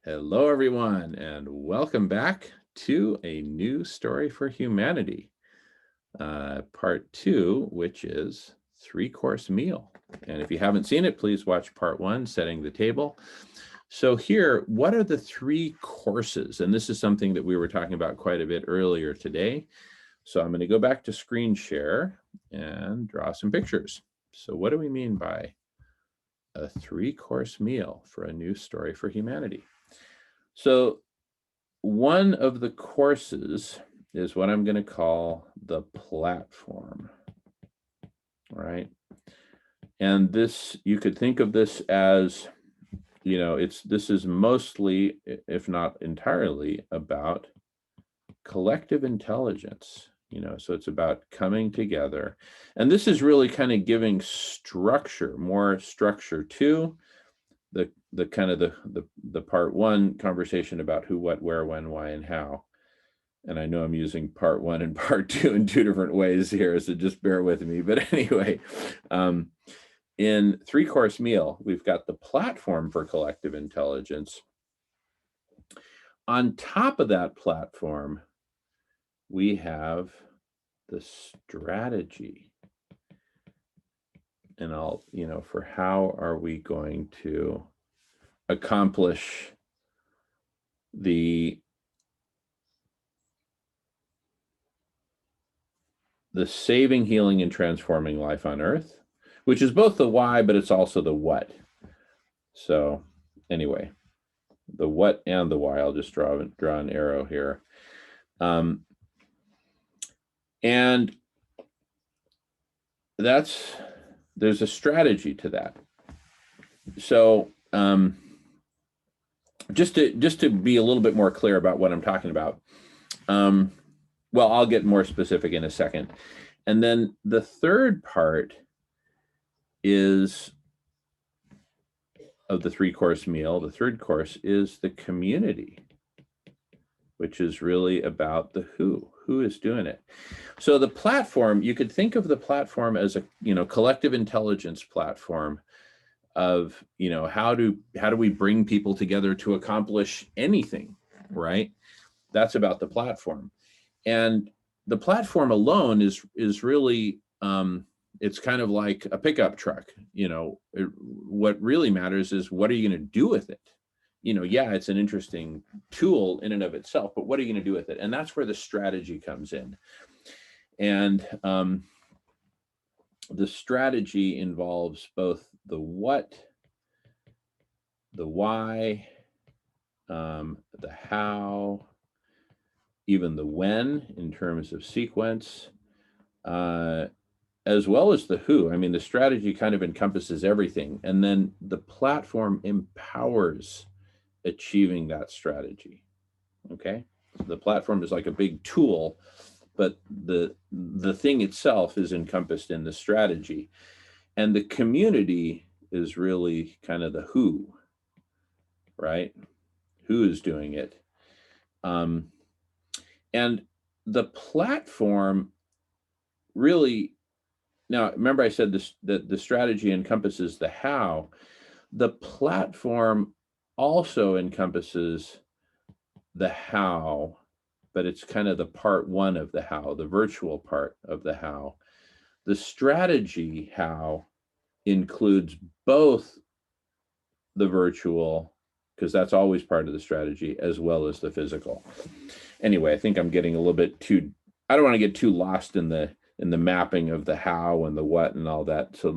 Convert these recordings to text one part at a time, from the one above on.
Hello, everyone, and welcome back to a new story for humanity, part two, which is three-course meal. And if you haven't seen it, please watch part one, setting the table. So here, what are the three courses? And this is something that we were talking about quite a bit earlier today. So I'm going to go back to screen share and draw some pictures. So what do we mean by a three-course meal for a new story for humanity? So one of the courses is what I'm going to call the platform, right? And this, you could think of this as, this is mostly, if not entirely, about collective intelligence, so it's about coming together. And this is really kind of giving more structure to the kind of the part one conversation about who, what, where, when, why, and how. And I know I'm using part one and part two in two different ways here, so just bear with me. But anyway, in three-course meal, we've got the platform for collective intelligence. On top of that platform, we have the strategy. And for how are we going to accomplish the saving, healing, and transforming life on Earth, which is both the why, but it's also the what. So anyway, the what and the why, I'll just draw an arrow here. And there's a strategy to that. So just to be a little bit more clear about what I'm talking about, well, I'll get more specific in a second. And then the third part is of the three-course meal. The third course is the community, which is really about the who is doing it. So the platform, you could think of the platform as a collective intelligence platform of how do we bring people together to accomplish anything, right? That's about the platform. And the platform alone is really it's kind of like a pickup truck. What really matters is, what are you going to do with it? Yeah, it's an interesting tool in and of itself, but what are you going to do with it? And that's where the strategy comes in. And the strategy involves both the what, the why, the how, even the when in terms of sequence, as well as the who. I mean, the strategy kind of encompasses everything. And then the platform empowers achieving that strategy. Okay. So the platform is like a big tool, but the thing itself is encompassed in the strategy. And the community is really kind of the who, right? Who is doing it? And the platform really, now remember I said this, that the strategy encompasses the how. The platform also encompasses the how, but it's kind of the part one of the how, the virtual part of the how. The strategy how includes both the virtual, because that's always part of the strategy, as well as the physical. Anyway, I think I'm getting a little bit too, I don't want to get too lost in the mapping of the how and the what and all that. So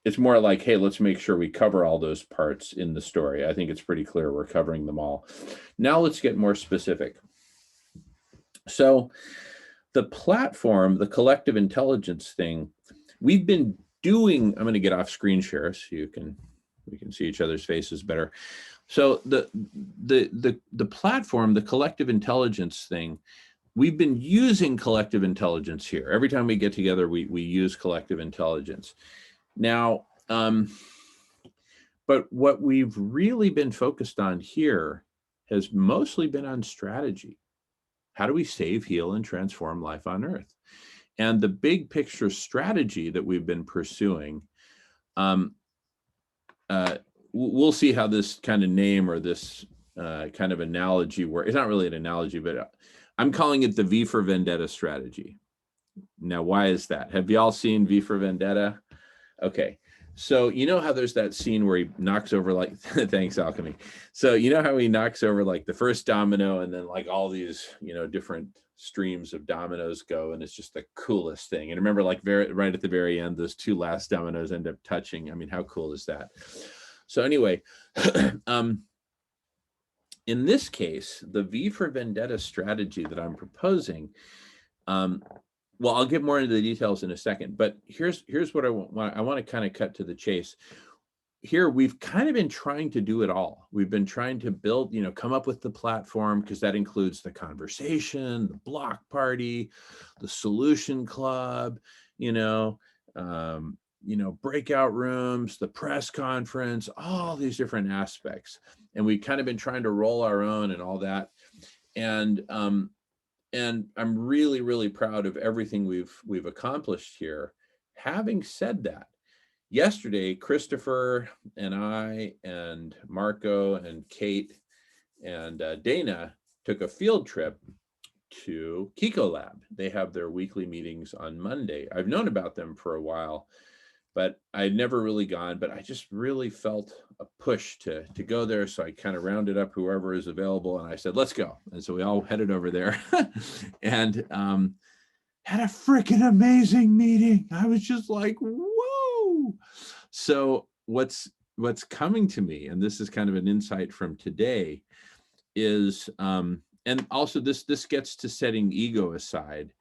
it's more like, hey, let's make sure we cover all those parts in the story. I think it's pretty clear we're covering them all. Now let's get more specific. So the platform, the collective intelligence thing, we've been doing, I'm going to get off screen share so we can see each other's faces better. So the platform, the collective intelligence thing, we've been using collective intelligence here. Every time we get together, we use collective intelligence. Now, but what we've really been focused on here has mostly been on strategy. How do we save, heal, and transform life on Earth? And the big picture strategy that we've been pursuing we'll see how this kind of name or this kind of analogy works. It's not really an analogy, but I'm calling it the V for Vendetta strategy. Now, why is that? Have y'all seen V for Vendetta? Okay. So you know how there's that scene where he knocks over like thanks alchemy. So you know how he knocks over like the first domino and then like all these, different streams of dominoes go, and it's just the coolest thing. And remember, like right at the very end, those two last dominoes end up touching. I mean, how cool is that? So anyway, in this case, the V for Vendetta strategy that I'm proposing, well, I'll get more into the details in a second, but here's what I want. I want to kind of cut to the chase. Here, we've kind of been trying to do it all. We've been trying to build, come up with the platform, because that includes the conversation, the block party, the solution club, breakout rooms, the press conference, all these different aspects. And we've kind of been trying to roll our own and all that. And I'm really, really proud of everything we've accomplished here. Having said that, yesterday, Christopher and I and Marco and Kate and Dana took a field trip to Kiko Lab. They have their weekly meetings on Monday. I've known about them for a while, but I'd never really gone, but I just really felt a push to go there. So I kind of rounded up whoever is available and I said, let's go. And so we all headed over there and had a freaking amazing meeting. I was just like, whoa. So what's coming to me, and this is kind of an insight from today, is, and also this gets to setting ego aside,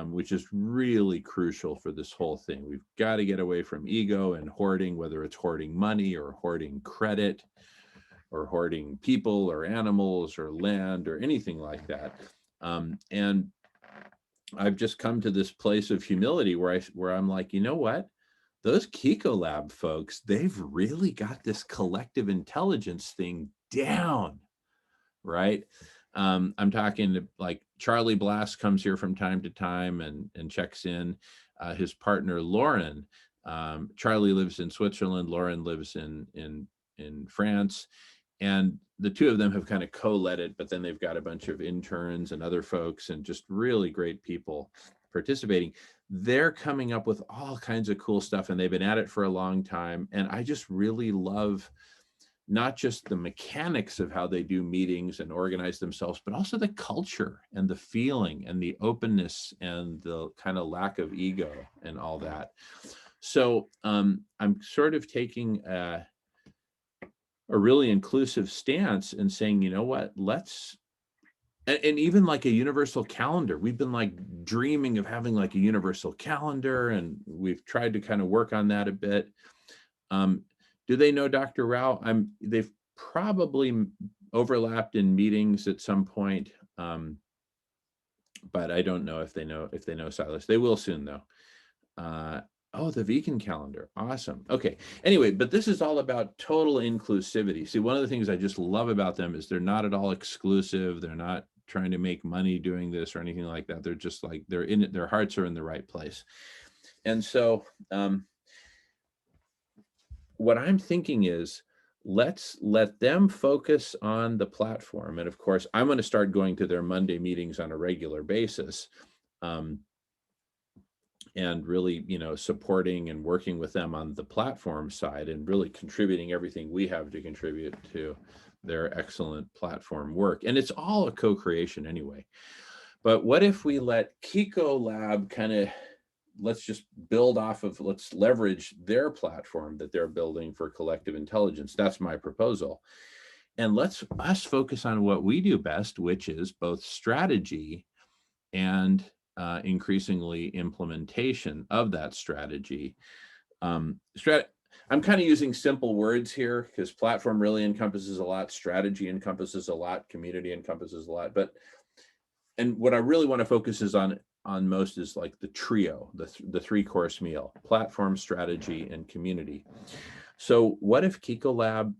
which is really crucial for this whole thing. We've got to get away from ego and hoarding, whether it's hoarding money or hoarding credit or hoarding people or animals or land or anything like that. And I've just come to this place of humility where I'm like, you know what? Those Kiko Lab folks, they've really got this collective intelligence thing down, right? I'm talking to like Charlie Blast comes here from time to time and checks in. His partner Lauren, Charlie lives in Switzerland, Lauren lives in France, and the two of them have kind of co-led it. But then they've got a bunch of interns and other folks and just really great people participating. They're coming up with all kinds of cool stuff, and they've been at it for a long time. And I just really love not just the mechanics of how they do meetings and organize themselves, but also the culture and the feeling and the openness and the kind of lack of ego and all that. So I'm sort of taking a really inclusive stance and saying, you know what, and even like a universal calendar. We've been like dreaming of having like a universal calendar, and we've tried to kind of work on that a bit. Do they know Dr. Rao? They've probably overlapped in meetings at some point, but I don't know if they know Silas. They will soon, though. Oh, the vegan calendar. Awesome. Okay. Anyway, but this is all about total inclusivity. See, one of the things I just love about them is they're not at all exclusive. They're not trying to make money doing this or anything like that. They're just like, they're in it. Their hearts are in the right place. And so, what I'm thinking is, let's let them focus on the platform. And of course, I'm going to start going to their Monday meetings on a regular basis, and really, supporting and working with them on the platform side and really contributing everything we have to contribute to their excellent platform work. And it's all a co-creation anyway. But what if we let Kiko Lab let's just let's leverage their platform that they're building for collective intelligence. That's my proposal. And let's us focus on what we do best, which is both strategy and increasingly implementation of that strategy. I'm kind of using simple words here because platform really encompasses a lot, strategy encompasses a lot, community encompasses a lot. And what I really want to focus is on most is like the trio, the three-course meal: platform, strategy, and community. So what if Kiko Lab,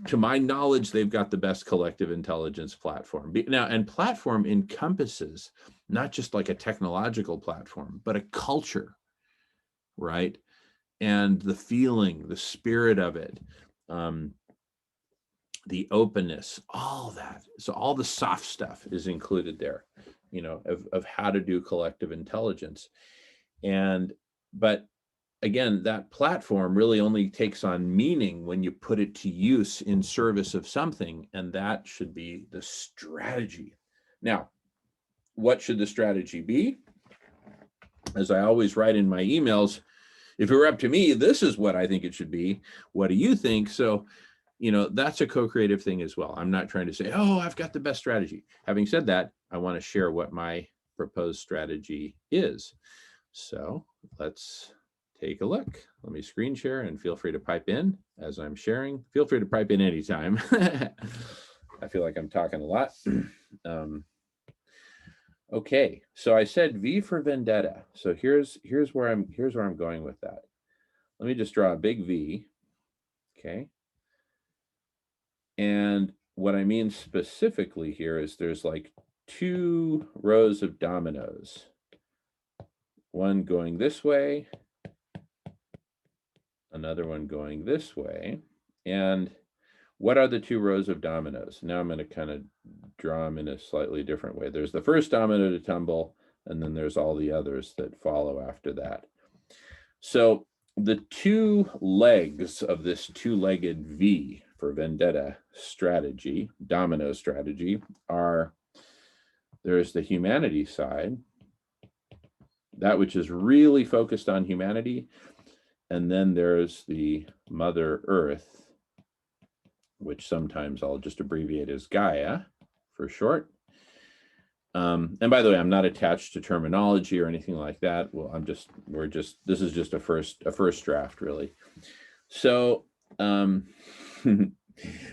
to my knowledge, they've got the best collective intelligence platform. Now, and platform encompasses not just like a technological platform, but a culture, right? and the feeling, the spirit of it, the openness, all that. So all the soft stuff is included there, of how to do collective intelligence. But again, that platform really only takes on meaning when you put it to use in service of something, and that should be the strategy. Now, what should the strategy be? As I always write in my emails, if it were up to me, this is what I think it should be. What do you think? So, that's a co-creative thing as well. I'm not trying to say, oh, I've got the best strategy. Having said that, I want to share what my proposed strategy is. So let's take a look. Let me screen share and feel free to pipe in as I'm sharing. Feel free to pipe in anytime. I feel like I'm talking a lot. Okay, so I said V for Vendetta. So here's where I'm going with that. Let me just draw a big V. Okay. And what I mean specifically here is there's like 2 rows of dominoes. One going this way, another one going this way. And what are the 2 rows of dominoes? Now I'm going to kind of draw them in a slightly different way. There's the first domino to tumble, and then there's all the others that follow after that. So the 2 legs of this 2-legged V for Vendetta strategy, domino strategy, there's the humanity side, that which is really focused on humanity, and then there's the Mother Earth, which sometimes I'll just abbreviate as Gaia for short. And by the way, I'm not attached to terminology or anything like that. Well, this is just a first draft, really. So,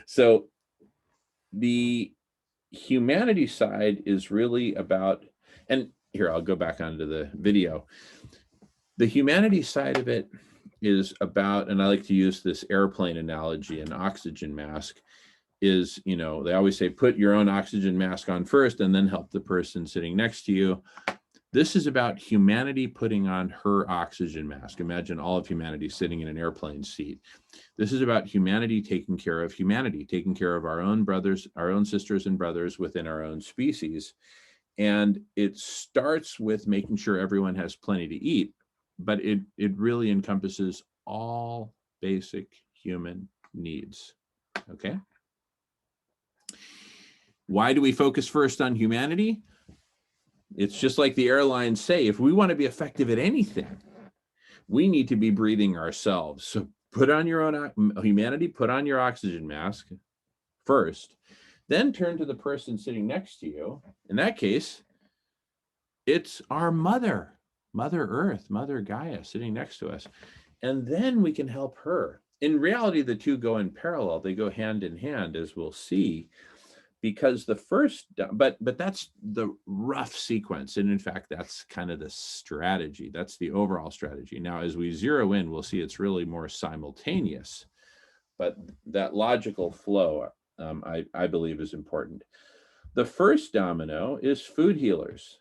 so the humanity side is really about, and here, I'll go back onto the video. The humanity side of it is about, and I like to use this airplane analogy, an oxygen mask is, they always say, put your own oxygen mask on first and then help the person sitting next to you. This is about humanity putting on her oxygen mask. Imagine all of humanity sitting in an airplane seat. This is about humanity taking care of humanity, taking care of our own brothers, our own sisters and brothers within our own species. And it starts with making sure everyone has plenty to eat, but it really encompasses all basic human needs. Okay. Why do we focus first on humanity? It's just like the airlines say, if we want to be effective at anything, we need to be breathing ourselves. So put on your own humanity, put on your oxygen mask first, then turn to the person sitting next to you. In that case, it's our Mother Earth, Mother Gaia sitting next to us. And then we can help her. In reality, the 2 go in parallel. They go hand in hand, as we'll see. Because the first, but that's the rough sequence. And in fact, that's kind of the strategy. That's the overall strategy. Now, as we zero in, we'll see it's really more simultaneous. But that logical flow, I believe, is important. The first domino is food healers,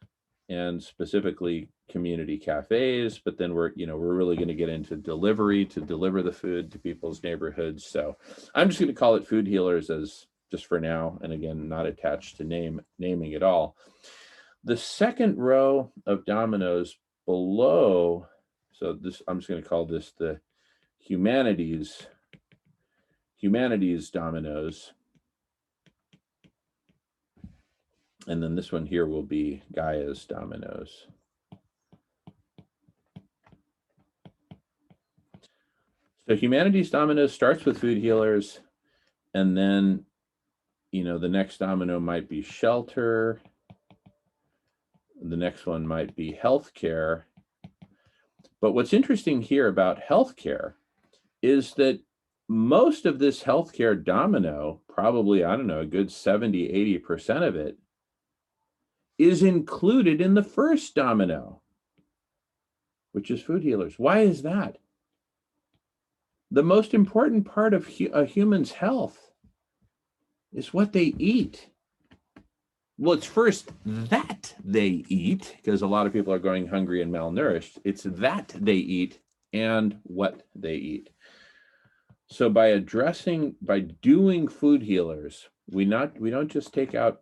and specifically community cafes. But then we're really going to get into delivery to deliver the food to people's neighborhoods. So I'm just going to call it food healers as just for now, and again, not attached to naming it all. The second row of dominoes below, so this, I'm just going to call this the humanities dominoes. And then this one here will be Gaia's dominoes. So humanities dominoes starts with food healers, and then the next domino might be shelter. The next one might be healthcare. But what's interesting here about healthcare is that most of this healthcare domino, probably, I don't know, a good 70, 80% of it, is included in the first domino, which is food healers. Why is that? The most important part of a human's health is what they eat. Well, it's first that they eat, because a lot of people are going hungry and malnourished. It's that they eat and what they eat. So by doing food healers, we don't just take out,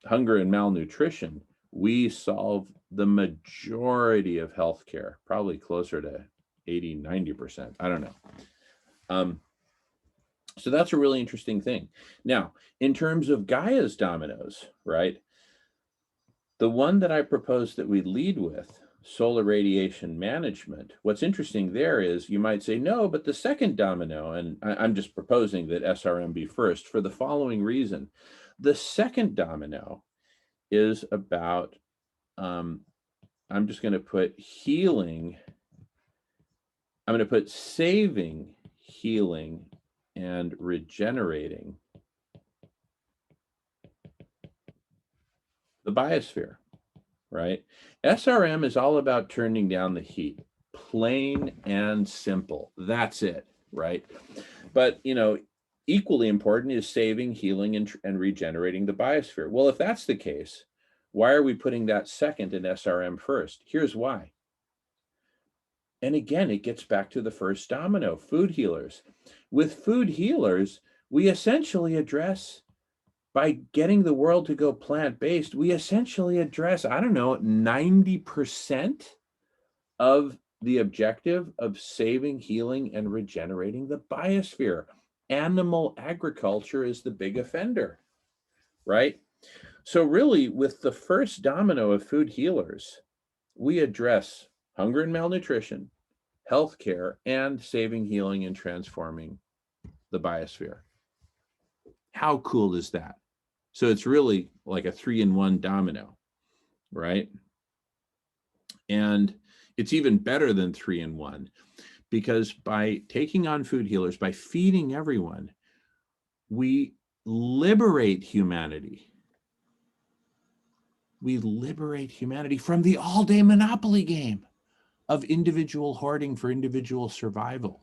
hunger and malnutrition. We solve the majority of healthcare, probably closer to 80, 90%. I don't know. So that's a really interesting thing. Now, in terms of Gaia's dominoes, right? The one that I propose that we lead with, solar radiation management, what's interesting there is you might say, no, but the second domino, and I'm just proposing that SRM be first for the following reason. The second domino is about, I'm just going to put healing, I'm going to put saving, healing, and regenerating the biosphere, right? SRM is all about turning down the heat, plain and simple. That's it, right? But, equally important is saving, healing, and regenerating the biosphere. Well, if that's the case, why are we putting that second in SRM first? Here's why. And again, it gets back to the first domino, food healers. With food healers, we essentially address, by getting the world to go plant-based, we essentially address, 90% of the objective of saving, healing, and regenerating the biosphere. Animal agriculture is the big offender, right? So really, with the first domino of food healers, we address hunger and malnutrition, healthcare, and saving, healing, and transforming the biosphere. How cool is that? So it's really like a 3-in-1 domino, right? And it's even better than 3-in-1, because by taking on food healers, by feeding everyone, we liberate humanity. We liberate humanity from the all-day monopoly game of individual hoarding for individual survival.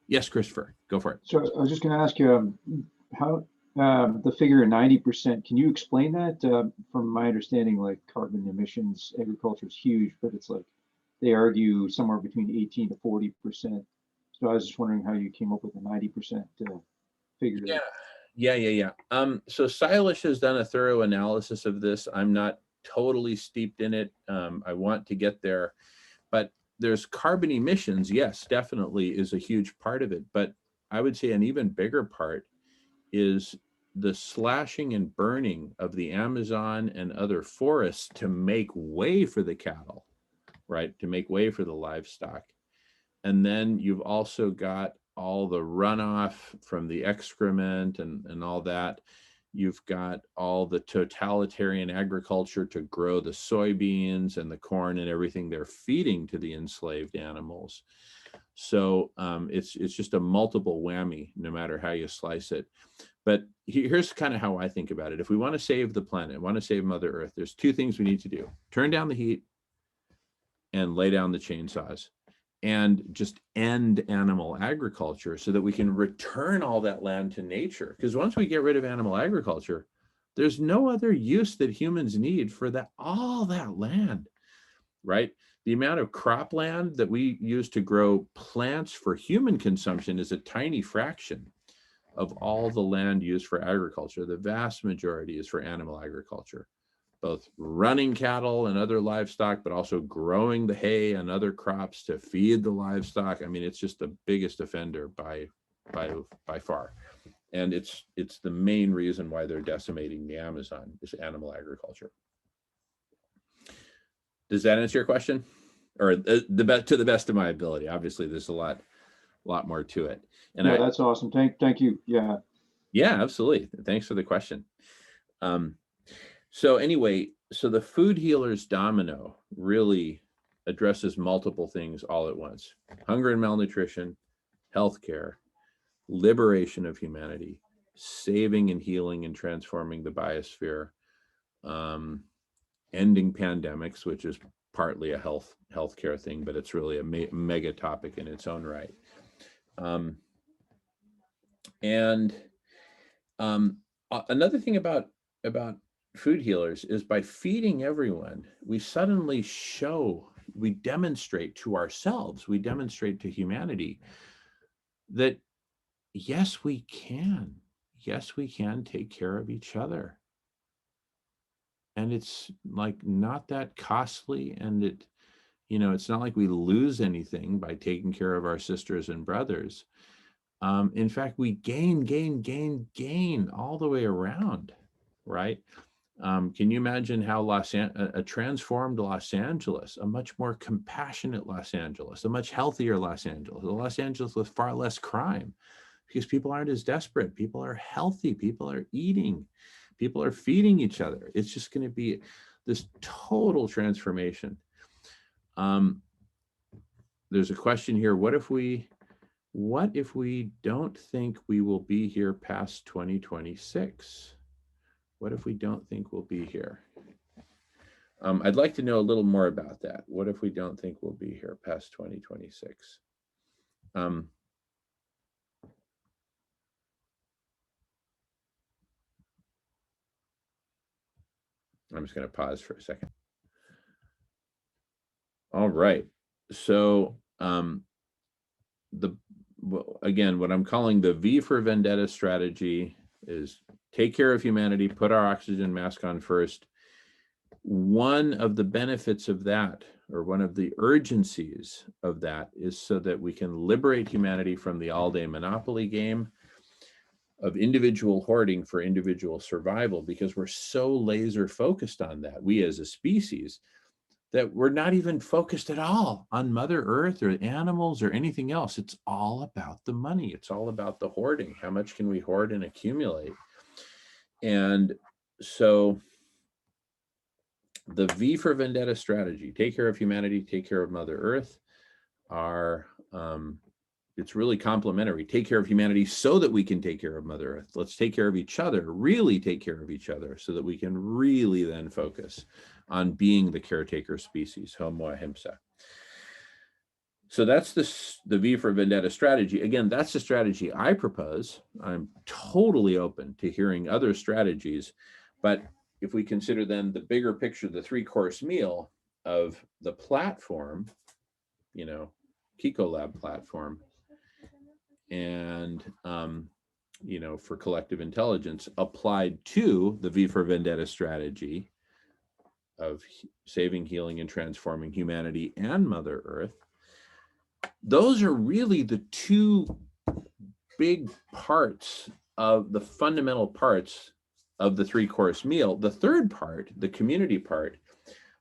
Yes, Christopher, go for it. So I was just going to ask you how the figure 90%, can you explain that? From my understanding, like carbon emissions, agriculture is huge, but it's like they argue somewhere between 18 to 40%. So I was just wondering how you came up with a 90% figure. Yeah. So Silas has done a thorough analysis of this. I'm not totally steeped in it. I want to get there, but there's carbon emissions. Yes, definitely is a huge part of it. But I would say an even bigger part is the slashing and burning of the Amazon and other forests to make way for the cattle, right? To make way for the livestock. And then you've also got all the runoff from the excrement and all that. You've got all the totalitarian agriculture to grow the soybeans and the corn and everything they're feeding to the enslaved animals. So it's just a multiple whammy, no matter how you slice it. But here's kind of how I think about it. If we want to save the planet, want to save Mother Earth, there's two things we need to do: turn down the heat and lay down the chainsaws, and just end animal agriculture so that we can return all that land to nature. Because once we get rid of animal agriculture, there's no other use that humans need for all that land, right? The amount of cropland that we use to grow plants for human consumption is a tiny fraction of all the land used for agriculture. The vast majority is for animal agriculture, both running cattle and other livestock, but also growing the hay and other crops to feed the livestock. I mean, it's just the biggest offender by far. And it's the main reason why they're decimating the Amazon is animal agriculture. Does that answer your question? Or to the best of my ability? Obviously, there's a lot more to it. And yeah, that's awesome. Thank you. Yeah, absolutely. Thanks for the question. So anyway, so the food healers domino really addresses multiple things all at once: hunger and malnutrition, healthcare, liberation of humanity, saving and healing and transforming the biosphere, ending pandemics, which is partly a healthcare thing, but it's really a mega topic in its own right. Another thing about food healers is by feeding everyone, we suddenly show we demonstrate to ourselves, we demonstrate to humanity that yes, we can. Yes, we can take care of each other. And it's like not that costly, and it's not like we lose anything by taking care of our sisters and brothers. In fact, we gain all the way around, right? Can you imagine how a transformed Los Angeles, a much more compassionate Los Angeles, a much healthier Los Angeles, a Los Angeles with far less crime, because people aren't as desperate, people are healthy, people are eating, people are feeding each other. It's just going to be this total transformation. There's a question here. What if we don't think we will be here past 2026? What if we don't think we'll be here? I'd like to know a little more about that. What if we don't think we'll be here past 2026? I'm just going to pause for a second. All right. So again, what I'm calling the V for Vendetta strategy is take care of humanity, put our oxygen mask on first. One of the benefits of that, or one of the urgencies of that, is so that we can liberate humanity from the all-day monopoly game of individual hoarding for individual survival, because we're so laser focused on that, we as a species, that we're not even focused at all on Mother Earth or animals or anything else. It's all about the money. It's all about the hoarding. How much can we hoard and accumulate? And so the V for Vendetta strategy, take care of humanity, take care of Mother Earth, are it's really complementary. Take care of humanity so that we can take care of Mother Earth. Let's take care of each other, really take care of each other, so that we can really then focus on being the caretaker species, Homo ahimsa. So that's the V for Vendetta strategy. Again, that's the strategy I propose. I'm totally open to hearing other strategies, but if we consider then the bigger picture, the 3-course meal of the platform, Kiko Lab platform, and for collective intelligence applied to the V for Vendetta strategy of saving, healing, and transforming humanity and Mother Earth, those are really the two big parts of the fundamental parts of the 3-course meal. The third part, the community part,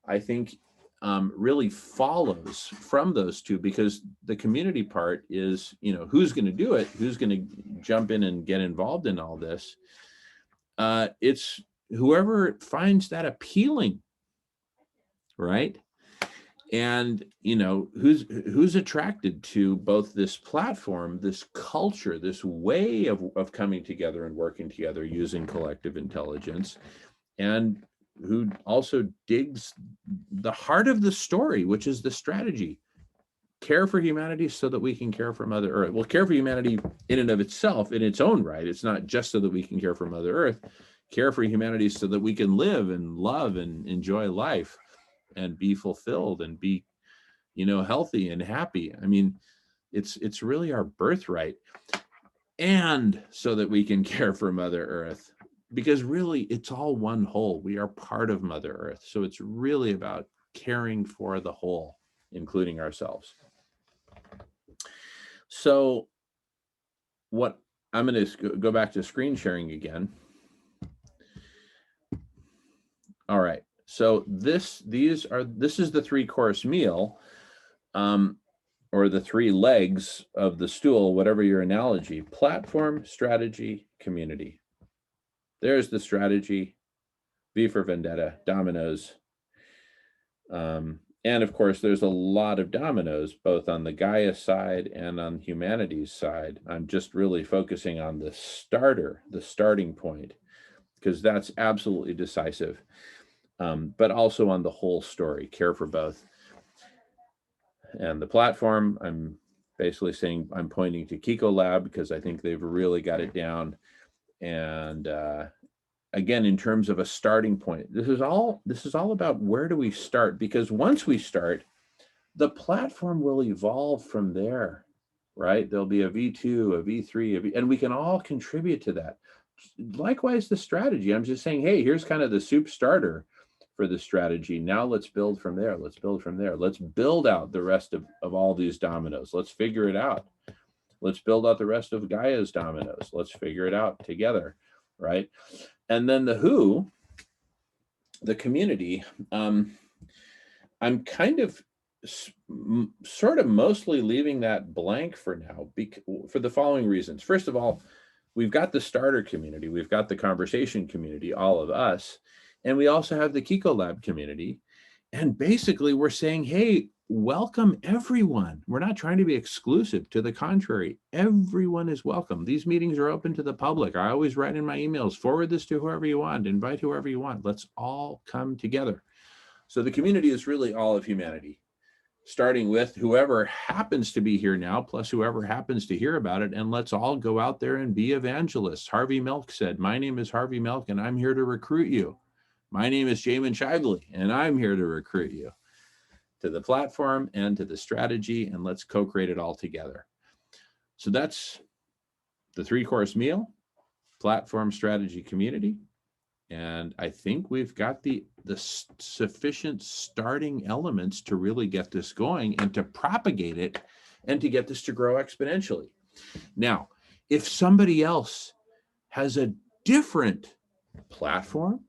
I think really follows from those two, because the community part is, who's going to do it? Who's going to jump in and get involved in all this? It's whoever finds that appealing, right? And who's attracted to both this platform, this culture, this way of coming together and working together using collective intelligence, and who also digs the heart of the story, which is the strategy. Care for humanity so that we can care for Mother Earth. Well, care for humanity in and of itself, in its own right. It's not just so that we can care for Mother Earth. Care for humanity so that we can live and love and enjoy life and be fulfilled and be, healthy and happy. I mean, it's really our birthright. And so that we can care for Mother Earth, because really it's all one whole. We are part of Mother Earth. So it's really about caring for the whole, including ourselves. So what I'm going to go back to screen sharing again. All right. So this is the 3-course meal, or the 3 legs of the stool, whatever your analogy: platform, strategy, community. There's the strategy, V for Vendetta, dominoes. And of course, there's a lot of dominoes, both on the Gaia side and on humanity's side. I'm just really focusing on the starting point, because that's absolutely decisive. But also on the whole story, care for both. And the platform, I'm basically saying I'm pointing to Kiko Lab, because I think they've really got it down. And again, in terms of a starting point, this is all about where do we start? Because once we start, The platform will evolve from there, right? There'll be a V2, a V3, and we can all contribute to that. Likewise, the strategy. I'm just saying, hey, here's kind of the soup starter for the strategy. Now let's build from there. Let's build from there. Let's build out the rest of all these dominoes. Let's figure it out. Let's build out the rest of Gaia's dominoes. Let's figure it out together, right? And then the who, the community, I'm kind of sort of mostly leaving that blank for now for the following reasons. First of all, we've got the starter community, we've got the conversation community, all of us, and we also have the Kiko Lab community. And basically we're saying, hey, welcome everyone. We're not trying to be exclusive. To the contrary, everyone is welcome. These meetings are open to the public. I always write in my emails, forward this to whoever you want, invite whoever you want. Let's all come together. So the community is really all of humanity, starting with whoever happens to be here now, plus whoever happens to hear about it. And let's all go out there and be evangelists. Harvey Milk said, my name is Harvey Milk and I'm here to recruit you. My name is Jamin Shively and I'm here to recruit you to the platform and to the strategy, and let's co-create it all together. So that's the 3-course meal, platform, strategy, community. And I think we've got the sufficient starting elements to really get this going and to propagate it and to get this to grow exponentially. Now, if somebody else has a different platform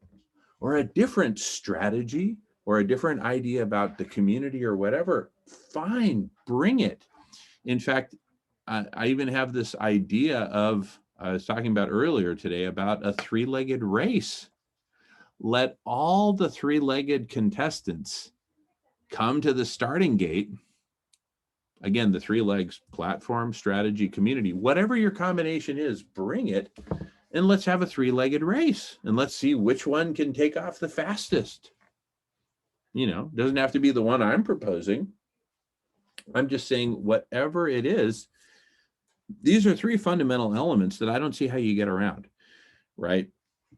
or a different strategy or a different idea about the community or whatever, fine, bring it. In fact, I even have this idea of, I was talking about earlier today about a 3-legged race. Let all the 3-legged contestants come to the starting gate. Again, the 3 legs, platform, strategy, community, whatever your combination is, bring it. And let's have a 3-legged race. And let's see which one can take off the fastest. You know, doesn't have to be the one I'm proposing. I'm just saying whatever it is, these are 3 fundamental elements that I don't see how you get around, right?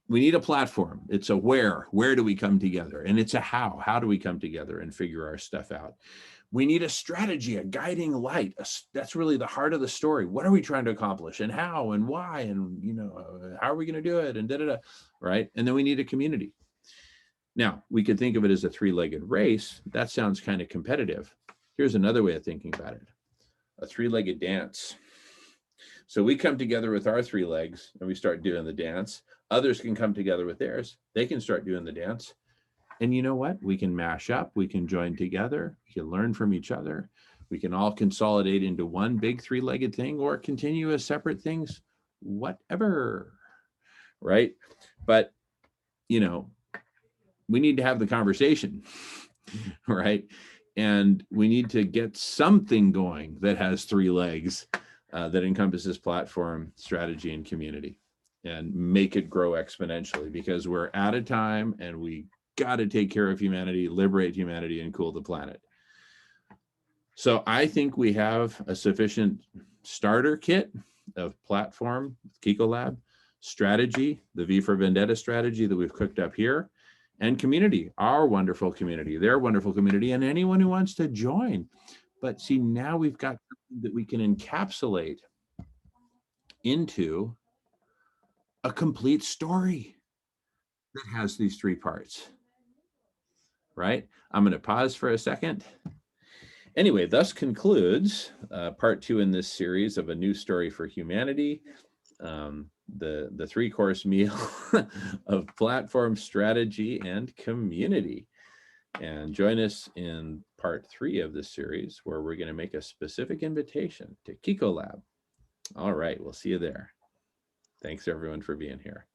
We need a platform. It's a where do we come together? And it's a how do we come together and figure our stuff out? We need a strategy, a guiding light. That's really the heart of the story. What are we trying to accomplish and how and why? And, you know, how are we going to do it? And right? And then we need a community. Now, we could think of it as a 3-legged race. That sounds kind of competitive. Here's another way of thinking about it. A 3-legged dance. So we come together with our 3 legs and we start doing the dance. Others can come together with theirs. They can start doing the dance. And you know what? We can mash up. We can join together. We can learn from each other. We can all consolidate into one big 3-legged thing or continue as separate things, whatever, right? But, you know, we need to have the conversation, right? And we need to get something going that has 3 legs that encompasses platform, strategy, and community, and make it grow exponentially, because we're out of time and we got to take care of humanity, liberate humanity, and cool the planet. So I think we have a sufficient starter kit of platform, Kiko Lab, strategy, the V for Vendetta strategy that we've cooked up here, and community, our wonderful community, their wonderful community, and anyone who wants to join. But see, now we've got something that we can encapsulate into a complete story that has these 3 parts, right? I'm going to pause for a second. Anyway, thus concludes part 2 in this series of A New Story for Humanity, the 3-course meal of platform, strategy, and community. And join us in part 3 of this series, where we're going to make a specific invitation to Kiko Lab. All right, we'll see you there. Thanks everyone for being here.